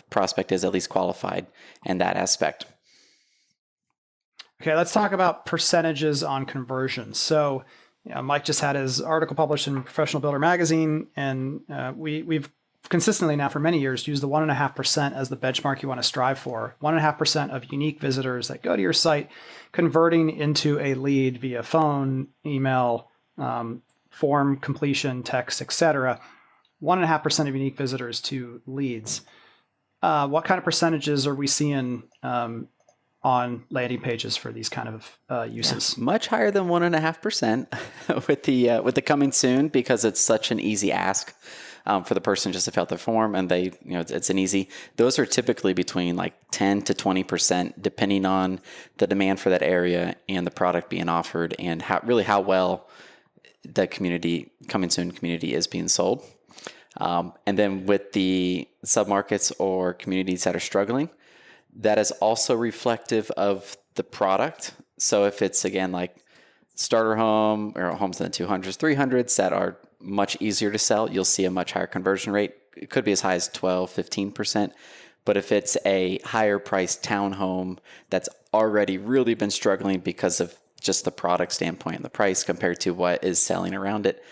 prospect is at least qualified in that aspect. Okay, let's talk about percentages on conversions. So Mike just had his article published in Professional Builder magazine, and we've consistently now for many years used the 1.5% as the benchmark you want to strive for. 1.5% of unique visitors that go to your site converting into a lead via phone, email, form completion, text, etc. 1.5% of unique visitors to leads. What kind of percentages are we seeing on landing pages for these kind of uses? Yeah, much higher than 1.5% with the coming soon, because it's such an easy ask for the person just to fill out the form, and it's an easy. Those are typically between like 10 to 20%, depending on the demand for that area and the product being offered, and how well the coming soon community is being sold. And then with the submarkets or communities that are struggling, that is also reflective of the product. So if it's, again, like starter home or homes in the 200s, 300s that are much easier to sell, you'll see a much higher conversion rate. It could be as high as 12, 15%. But if it's a higher priced townhome that's already really been struggling because of just the product standpoint and the price compared to what is selling around it,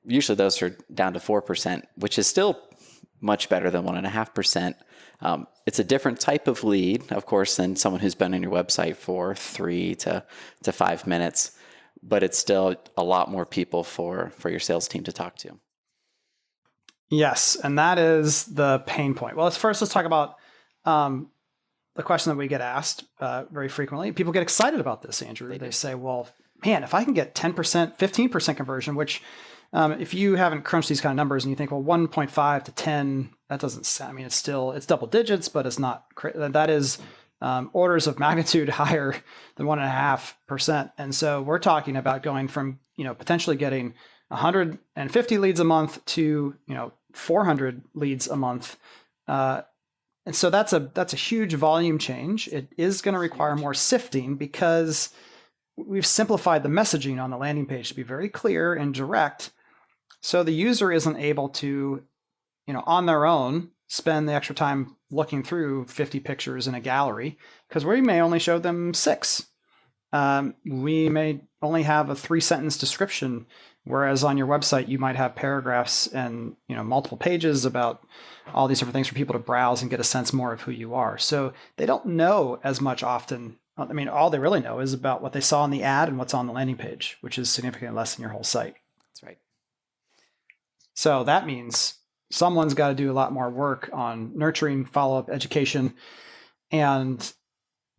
usually those are down to 4%, which is still much better than 1.5%. It's a different type of lead, of course, than someone who's been on your website for 3 to 5 minutes, but it's still a lot more people for your sales team to talk to. Yes, and that is the pain point. Well, let's talk about the question that we get asked very frequently. People get excited about this, Andrew. They say, well, man, if I can get 10%, 15% conversion, which if you haven't crunched these kind of numbers and you think, well, 1.5 to 10, that doesn't sound, I mean, it's double digits, but it's not, that is orders of magnitude higher than 1.5%. And so we're talking about going from, potentially getting 150 leads a month to, 400 leads a month. And so that's a huge volume change. It is going to require more sifting because we've simplified the messaging on the landing page to be very clear and direct. So the user isn't able to, on their own, spend the extra time looking through 50 pictures in a gallery, because we may only show them 6. We may only have a 3-sentence description, whereas on your website, you might have paragraphs and multiple pages about all these different things for people to browse and get a sense more of who you are. So they don't know as much often. I mean, all they really know is about what they saw in the ad and what's on the landing page, which is significantly less than your whole site. That's right. So that means someone's got to do a lot more work on nurturing, follow-up, education. And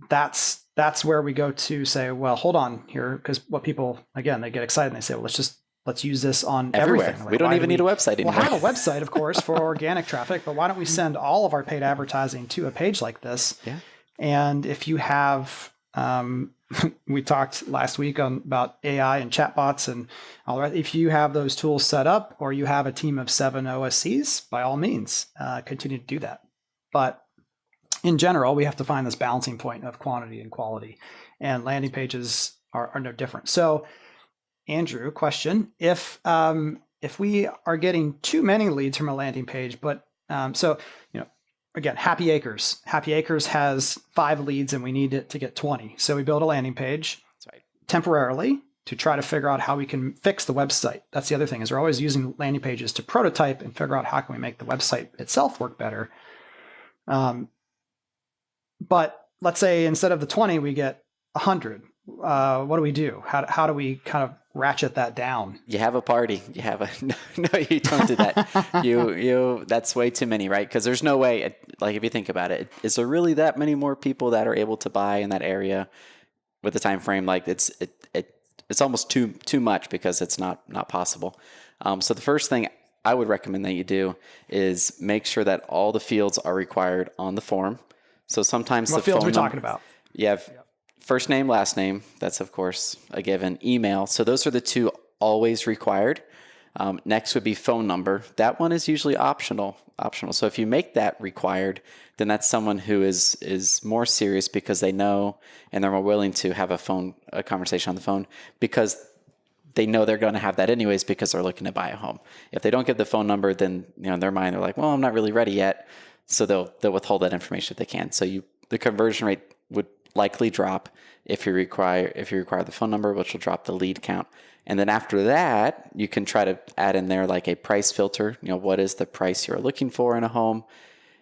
that's where we go to say, well, hold on here, because what people, again, they get excited and they say, well, let's use this on everywhere. Everything. Like, we don't even need a website anymore. We'll have a website, of course, for organic traffic, but why don't we send all of our paid advertising to a page like this? Yeah. And if you have, we talked last week about AI and chatbots and all that. If you have those tools set up, or you have a team of 7 OSCs, by all means, continue to do that. But in general, we have to find this balancing point of quantity and quality, and landing pages are no different. So, Andrew, question: if we are getting too many leads from a landing page, but again, Happy Acres. Happy Acres has 5 leads and we need it to get 20. So we build a landing page temporarily to try to figure out how we can fix the website. That's the other thing, is we're always using landing pages to prototype and figure out how can we make the website itself work better. But let's say instead of the 20, we get 100. What do we do? How do we kind of ratchet that down? You have a party. You have a no. You don't do that. you that's way too many, right? Because there's no way. Like, if you think about it, is there really that many more people that are able to buy in that area with the time frame? Like, it's almost too much, because it's not possible. So the first thing I would recommend that you do is make sure that all the fields are required on the form. So sometimes What the fields phone are we talking about? You have first name, last name. That's of course a given. Email. So those are the two always required. Next would be phone number. That one is usually optional. So if you make that required, then that's someone who is more serious because they know and they're more willing to have a conversation on the phone because they know they're going to have that anyways because they're looking to buy a home. If they don't give the phone number, then in their mind they're like, well, I'm not really ready yet. So they'll withhold that information if they can. So the conversion rate would likely drop if you require the phone number, which will drop the lead count. And then after that, you can try to add in there like a price filter. What is the price you're looking for in a home?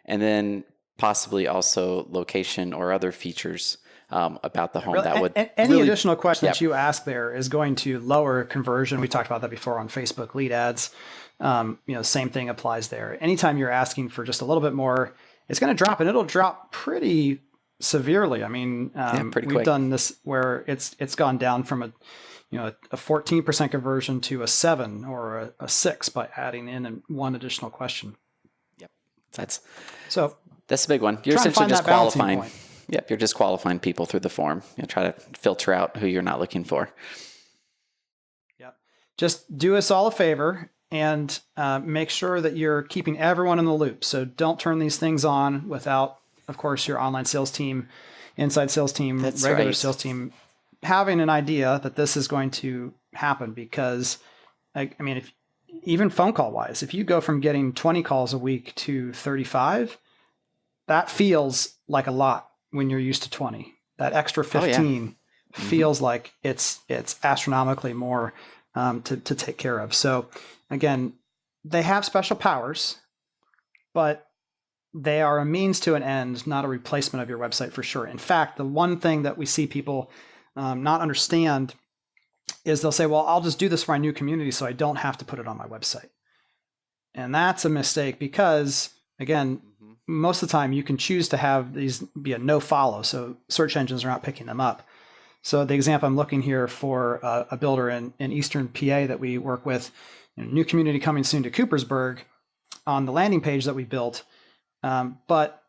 And then possibly also location or other features about the home that would any additional question that you ask there is going to lower conversion. We talked about that before on Facebook lead ads. Same thing applies there. Anytime you're asking for just a little bit more, it's going to drop, and it'll drop pretty severely. I mean, we've done this where it's gone down from a 14% conversion to a 7 or a 6 by adding in one additional question. Yep, that's a big one. You're essentially just qualifying. Yep, you're just qualifying people through the form. Try to filter out who you're not looking for. Yep. Just do us all a favor and make sure that you're keeping everyone in the loop. So don't turn these things on without, of course, your online sales team, inside sales team, regular sales team having an idea that this is going to happen. Because, if even phone call wise, if you go from getting 20 calls a week to 35, that feels like a lot when you're used to 20. That extra 15 feels like it's astronomically more to take care of. So again, they have special powers, but they are a means to an end, not a replacement of your website for sure. In fact, the one thing that we see people not understand is they'll say, well, I'll just do this for my new community so I don't have to put it on my website. And that's a mistake because, again, most of the time you can choose to have these be a no follow. So search engines are not picking them up. So the example I'm looking here for a builder in Eastern PA that we work with, new community coming soon to Coopersburg on the landing page that we built. But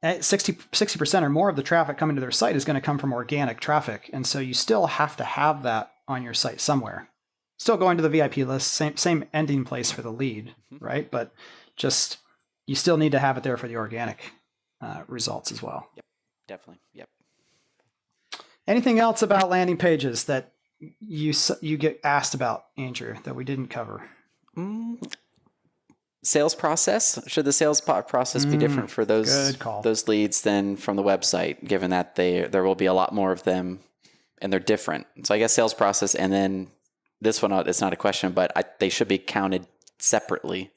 60% or more of the traffic coming to their site is going to come from organic traffic. And so you still have to have that on your site somewhere. Still going to the VIP list, same ending place for the lead, right? But just you still need to have it there for the organic results as well. Yep, definitely. Yep. Anything else about landing pages that you get asked about, Andrew, that we didn't cover? Sales process. Should the sales process be different for those leads than from the website, given that there will be a lot more of them and they're different? So I guess sales process, and then this one, it's not a question, but they should be counted separately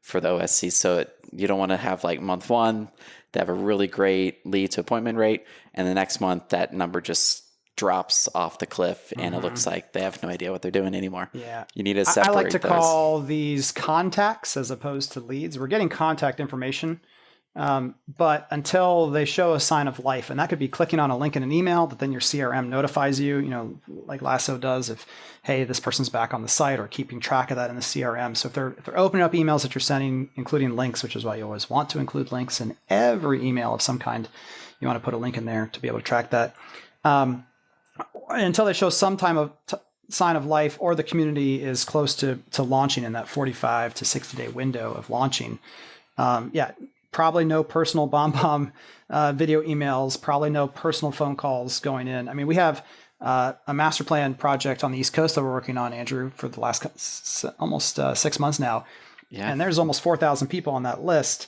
for the OSC. So you don't want to have like month 1, they have a really great lead to appointment rate, and the next month that number just drops off the cliff and it looks like they have no idea what they're doing anymore. Yeah. You need to separate I like to those. call these contacts as opposed to leads. We're getting contact information, but until they show a sign of life, and that could be clicking on a link in an email that then your CRM notifies you, like Lasso does, if, hey, this person's back on the site, or keeping track of that in the CRM. So if they're opening up emails that you're sending, including links, which is why you always want to include links in every email of some kind, you want to put a link in there to be able to track that. Until they show some time of sign of life, or the community is close to launching in that 45 to 60 day window of launching. Probably no personal bomb video emails, probably no personal phone calls going in. I mean, we have a master plan project on the East Coast that we're working on, Andrew, for the last almost 6 months now. Yeah. And there's almost 4,000 people on that list.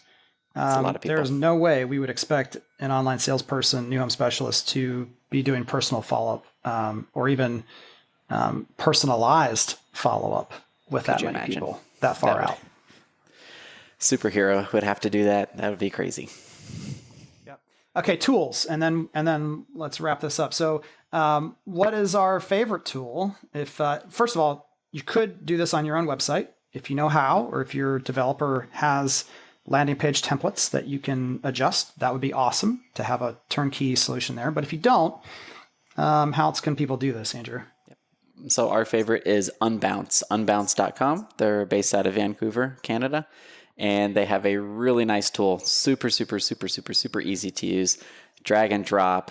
That's a lot of people. There's no way we would expect an online salesperson, new home specialist, to be doing personal follow-up or even personalized follow-up with that many people that far out. Superhero would have to do that. That would be crazy. Yep. Okay, tools, and then let's wrap this up. So, what is our favorite tool? If first of all, you could do this on your own website if you know how, or if your developer has landing page templates that you can adjust. That would be awesome to have a turnkey solution there. But if you don't, how else can people do this, Andrew? So our favorite is Unbounce, unbounce.com. They're based out of Vancouver, Canada. And they have a really nice tool, super, super, super, super, super easy to use. Drag and drop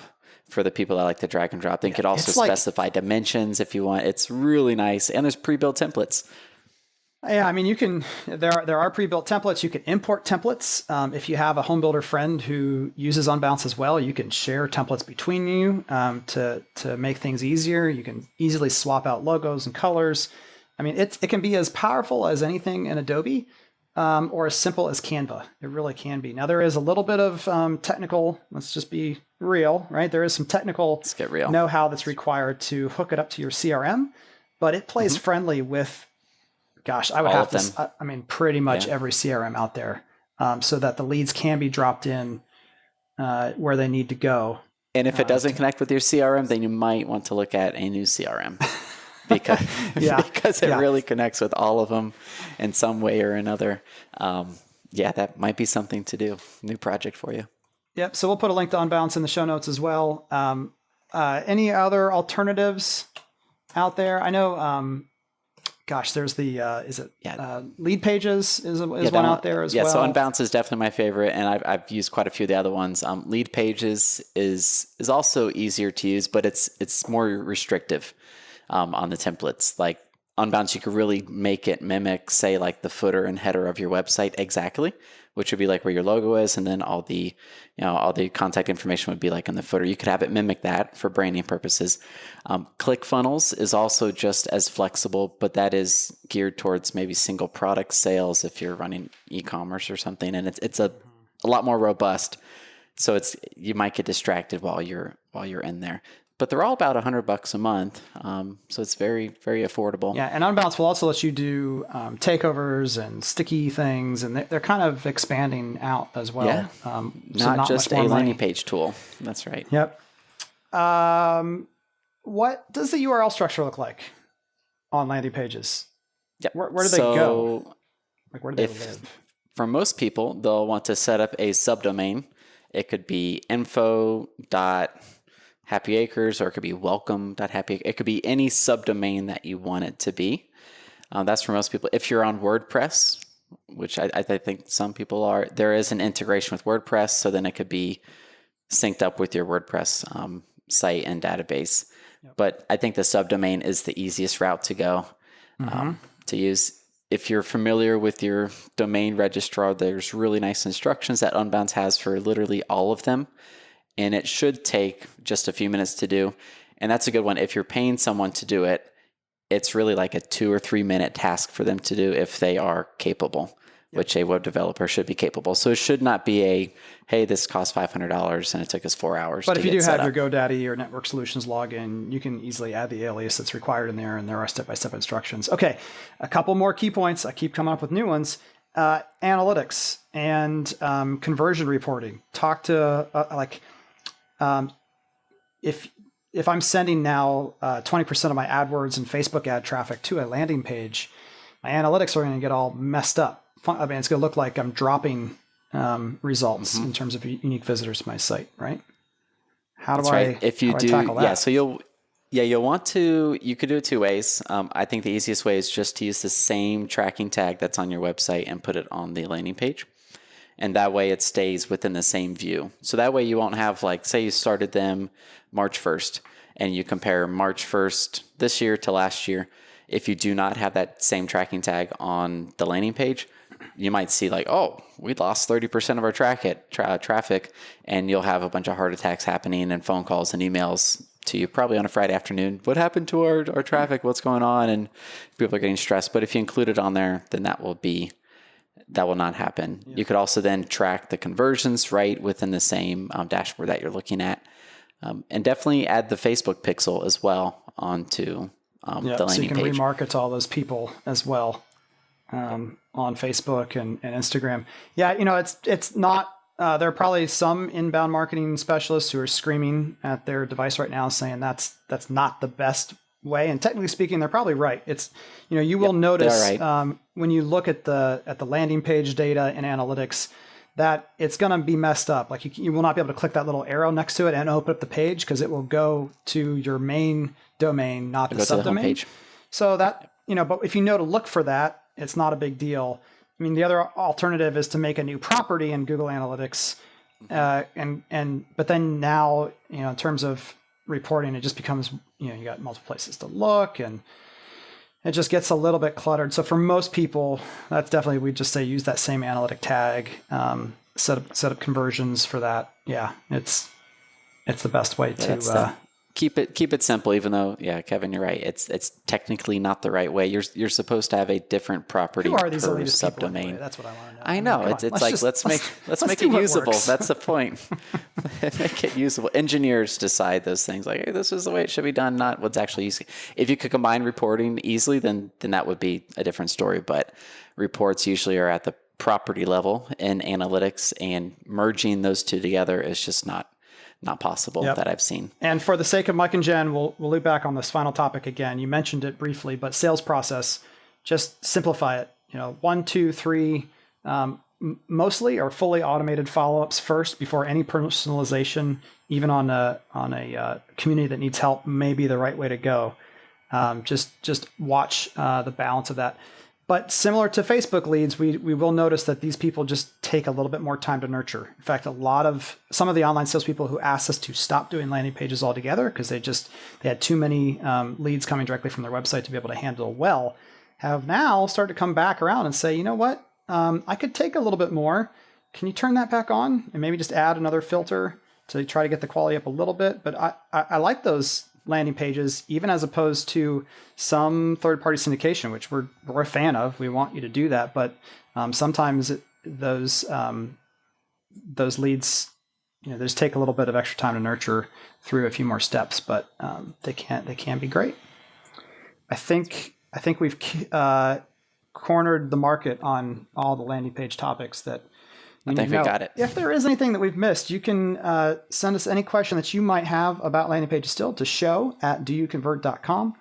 for the people that like to drag and drop. They could also specify dimensions if you want. It's really nice. And there's pre-built templates. Yeah, I mean, there are pre-built templates. You can import templates. If you have a home builder friend who uses Unbounce as well, you can share templates between you to make things easier. You can easily swap out logos and colors. I mean, it can be as powerful as anything in Adobe, or as simple as Canva. It really can be. Now, there is a little bit of technical, let's just be real, right? There is some technical know-how that's required to hook it up to your CRM, but it plays friendly with, gosh, I would have to, I mean, pretty much every CRM out there, so that the leads can be dropped in where they need to go. And if it doesn't connect with your CRM, then you might want to look at a new CRM. because it really connects with all of them in some way or another. That might be something to do. New project for you. Yep. So we'll put a link to Unbounce in the show notes as well. Any other alternatives out there? I know, there's the, Lead Pages is one out there as well. Yeah, so Unbounce is definitely my favorite, and I've used quite a few of the other ones. Lead Pages is also easier to use, but it's more restrictive. On the templates. Like Unbounce, you could really make it mimic, say, like the footer and header of your website exactly, which would be like where your logo is, and then all the contact information would be like in the footer. You could have it mimic that for branding purposes. ClickFunnels is also just as flexible, but that is geared towards maybe single product sales if you're running e-commerce or something, and it's a lot more robust. So you might get distracted while you're in there. But they're all about $100 a month, so it's very, very affordable. Yeah, and Unbounce will also let you do takeovers and sticky things, and they're kind of expanding out as well. Yeah, not just a landing page tool. That's right. Yep. What does the URL structure look like on landing pages? Yep. Where do they go? Like, where do they live? For most people, they'll want to set up a subdomain. It could be info.happyacres, or it could be welcome.happyacres. It could be any subdomain that you want it to be. That's for most people. If you're on WordPress, which I think some people are, there is an integration with WordPress, so then it could be synced up with your WordPress site and database. Yep. But I think the subdomain is the easiest route to go to use. If you're familiar with your domain registrar, there's really nice instructions that Unbounce has for literally all of them. And it should take just a few minutes to do. And that's a good one. If you're paying someone to do it, it's really like a 2 or 3 minute task for them to do if they are capable, which a web developer should be capable. So it should not be hey, this cost $500 and it took us 4 hours. But if you do have your GoDaddy or Network Solutions login, you can easily add the alias that's required in there, and there are step-by-step instructions. Okay, a couple more key points. I keep coming up with new ones. Analytics and conversion reporting. Talk to if I'm sending now 20% of my AdWords and Facebook ad traffic to a landing page, my analytics are going to get all messed up. I mean, it's going to look like I'm dropping results in terms of unique visitors to my site, right? How do I tackle that? Yeah, so you'll want to, you could do it 2 ways. I think the easiest way is just to use the same tracking tag that's on your website and put it on the landing page. And that way it stays within the same view. So that way you won't have, like, say you started them March 1st and you compare March 1st this year to last year. If you do not have that same tracking tag on the landing page, you might see like, oh, we lost 30% of our traffic, and you'll have a bunch of heart attacks happening and phone calls and emails to you probably on a Friday afternoon. What happened to our traffic? What's going on? And people are getting stressed. But if you include it on there, then that will not happen. Yeah. You could also then track the conversions right within the same dashboard that you're looking at. And definitely add the Facebook pixel as well onto the landing page. So you can remarket to all those people as well on Facebook and Instagram. Yeah, it's not, there are probably some inbound marketing specialists who are screaming at their device right now saying that's not the best way. And technically speaking, they're probably right. It's, you will notice when you look at the landing page data and analytics that it's going to be messed up. Like you will not be able to click that little arrow next to it and open up the page because it will go to your main domain, not the Go to the subdomain. homepage. So that, but if you know to look for that, it's not a big deal. I mean, the other alternative is to make a new property in Google Analytics. But then now, in terms of reporting, it just becomes, you got multiple places to look and it just gets a little bit cluttered. So for most people, that's definitely, we just say use that same analytic tag, set up conversions for that. Yeah, it's the best way to keep it simple. Even though, yeah, Kevin, you're right. It's technically not the right way. You're supposed to have a different property who are these per elitist people subdomain. anyway? That's what I want to know. I know. It's like let's make it usable. That's the point. Make it usable. Engineers decide those things. Like, hey, this is the way it should be done, not what's actually used. If you could combine reporting easily, then that would be a different story. But reports usually are at the property level in analytics, and merging those two together is just not possible that I've seen. And for the sake of Mike and Jen, we'll loop back on this final topic again. You mentioned it briefly, but sales process, just simplify it. 1, 2, 3, mostly or fully automated follow-ups first before any personalization, even on a community that needs help, may be the right way to go. Just watch the balance of that. But similar to Facebook leads, we will notice that these people just take a little bit more time to nurture. In fact, some of the online salespeople who asked us to stop doing landing pages altogether because they had too many leads coming directly from their website to be able to handle well, have now started to come back around and say, you know what, I could take a little bit more. Can you turn that back on and maybe just add another filter to try to get the quality up a little bit? But I like those landing pages, even as opposed to some third-party syndication, which we're a fan of. We want you to do that, but sometimes those leads, they just take a little bit of extra time to nurture through a few more steps, but they can be great. I think we've cornered the market on all the landing page topics that. I think we got it. If there is anything that we've missed, you can send us any question that you might have about landing pages still to show@doyouconvert.com.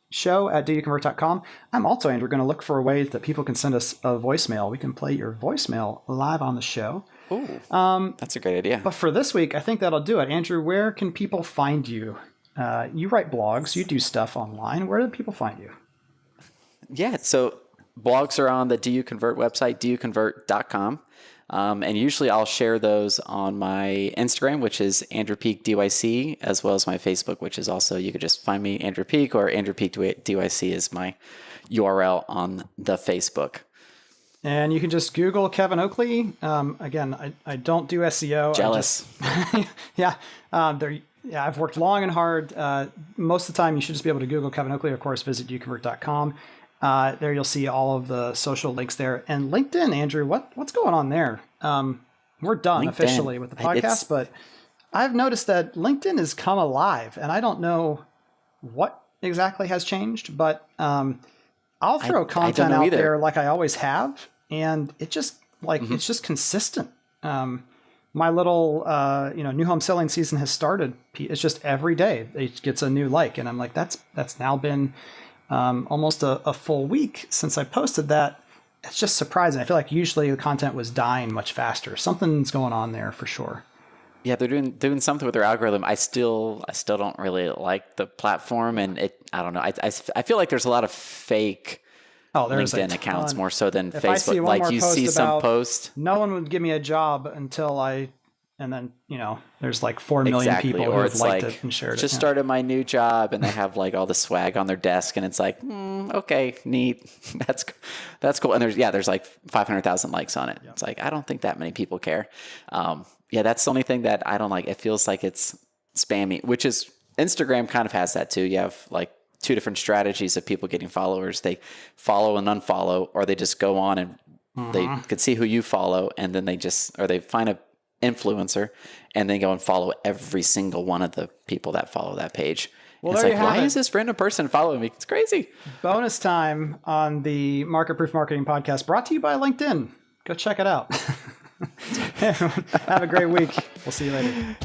Show@doyouconvert.com. I'm also, Andrew, going to look for ways that people can send us a voicemail. We can play your voicemail live on the show. Ooh, that's a great idea. But for this week, I think that'll do it. Andrew, where can people find you? You write blogs. You do stuff online. Where do people find you? Yeah, so blogs are on the Do You Convert website, doyouconvert.com. And usually I'll share those on my Instagram, which is Andrew Peak DYC, as well as my Facebook, which is also, you could just find me Andrew Peak, or Andrew Peak DYC is my URL on the Facebook. And you can just Google Kevin Oakley. Again, I don't do SEO. Jealous. I've worked long and hard. Most of the time, you should just be able to Google Kevin Oakley. Of course, visit doyouconvert.com. There you'll see all of the social links there. And LinkedIn, Andrew, what's going on there? We're done LinkedIn, officially with the podcast, but I've noticed that LinkedIn has come alive, and I don't know what exactly has changed, but I'll throw content out there like I always have, and it just it's just consistent. My little new home selling season has started. It's just every day it gets a new like, and I'm like, that's now been almost a full week since I posted that. It's just surprising. I feel like usually the content was dying much faster. Something's going on there for sure. Yeah, they're doing something with their algorithm. I still don't really like the platform, and I don't know. I feel like there's a lot of fake LinkedIn accounts more so than if Facebook. I see one more you post see some post. No one would give me a job until and then, there's like 4 million people who have liked it and shared it. Just started my new job, and they have like all the swag on their desk, and it's like, okay, neat. That's cool. And there's like 500,000 likes on it. Yep. It's like, I don't think that many people care. That's the only thing that I don't like. It feels like it's spammy, which is Instagram kind of has that too. You have like 2 different strategies of people getting followers. They follow and unfollow, or they just go on and they could see who you follow, and then they find a influencer and then go and follow every single one of the people that follow that page. Well, it's like, why is this random person following me? It's crazy. Bonus time on the Market Proof Marketing Podcast, brought to you by LinkedIn. Go check it out. Have a great week. We'll see you later.